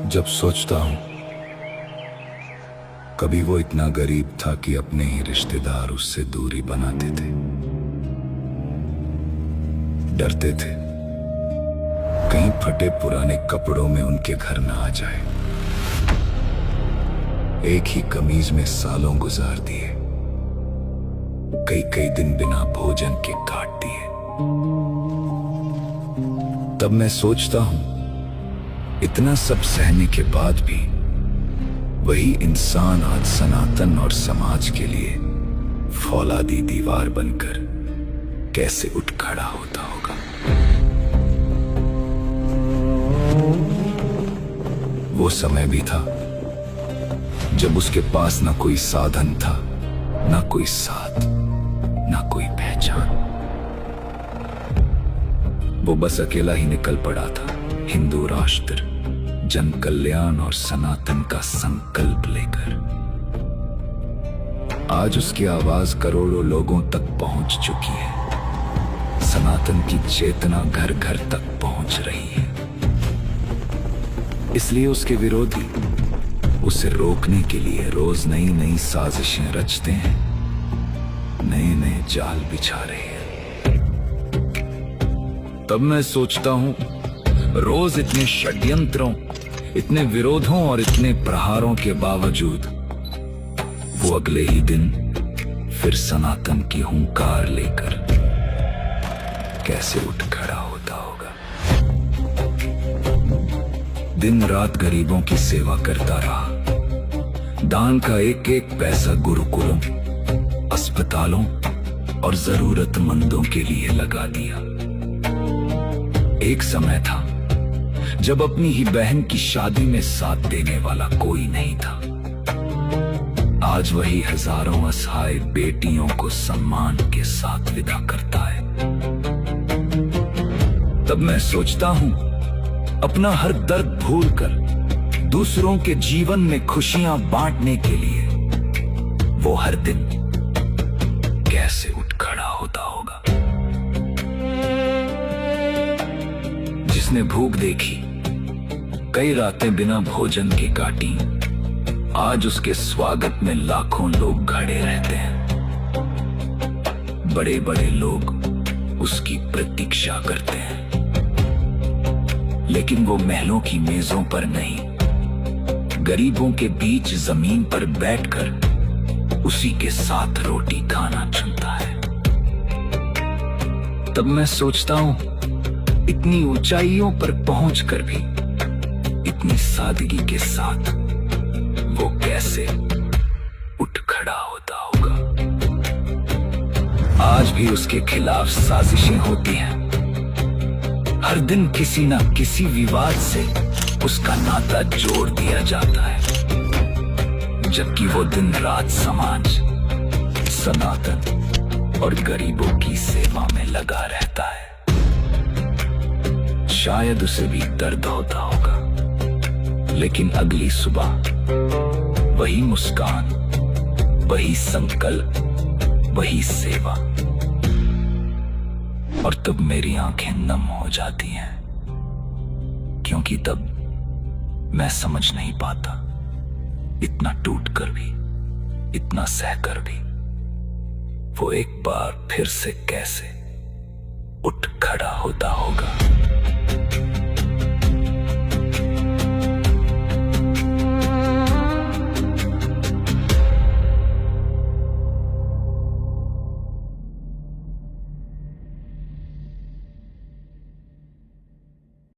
जब सोचता हूं कभी वो इतना गरीब था कि अपने ही रिश्तेदार उससे दूरी बनाते थे, डरते थे कहीं फटे पुराने कपड़ों में उनके घर न आ जाए। एक ही कमीज में सालों गुजार दिए, कई कई दिन बिना भोजन के काट दिए। तब मैं सोचता हूं इतना सब सहने के बाद भी वही इंसान आज सनातन और समाज के लिए फौलादी दीवार बनकर कैसे उठ खड़ा होता होगा। वो समय भी था जब उसके पास ना कोई साधन था, ना कोई साथ, ना कोई पहचान। वो बस अकेला ही निकल पड़ा था, हिंदू राष्ट्र, जन कल्याण और सनातन का संकल्प लेकर। आज उसकी आवाज करोड़ों लोगों तक पहुंच चुकी है। सनातन की चेतना घर घर तक पहुंच रही है। इसलिए उसके विरोधी उसे रोकने के लिए रोज नई नई साजिशें रचते हैं, नए नए जाल बिछा रहे हैं। तब मैं सोचता हूं रोज इतने षड्यंत्रों, इतने विरोधों और इतने प्रहारों के बावजूद वो अगले ही दिन फिर सनातन की हुंकार लेकर कैसे उठ खड़ा होता होगा। दिन रात गरीबों की सेवा करता रहा, दान का एक एक पैसा गुरुकुलों, अस्पतालों और जरूरतमंदों के लिए लगा दिया। एक समय था जब अपनी ही बहन की शादी में साथ देने वाला कोई नहीं था। आज वही हजारों असहाय बेटियों को सम्मान के साथ विदा करता है। तब मैं सोचता हूं अपना हर दर्द भूलकर दूसरों के जीवन में खुशियां बांटने के लिए वो हर दिन कैसे उठ खड़ा होता होगा। जिसने भूख देखी, कई रातें बिना भोजन के काटी, आज उसके स्वागत में लाखों लोग खड़े रहते हैं। बड़े बड़े लोग उसकी प्रतीक्षा करते हैं, लेकिन वो महलों की मेजों पर नहीं, गरीबों के बीच जमीन पर बैठकर उसी के साथ रोटी खाना चुनता है। तब मैं सोचता हूं इतनी ऊंचाइयों पर पहुंचकर भी इतनी सादगी के साथ वो कैसे उठ खड़ा होता होगा। आज भी उसके खिलाफ साजिशें होती हैं। हर दिन किसी ना किसी विवाद से उसका नाता जोड़ दिया जाता है, जबकि वो दिन रात समाज, सनातन और गरीबों की सेवा में लगा रहता है। शायद उसे भी दर्द होता होगा, लेकिन अगली सुबह वही मुस्कान, वही संकल्प, वही सेवा, और तब मेरी आंखें नम हो जाती हैं, क्योंकि तब मैं समझ नहीं पाता इतना टूट कर भी, इतना सहकर भी वो एक बार फिर से कैसे उठ खड़ा होता होगा।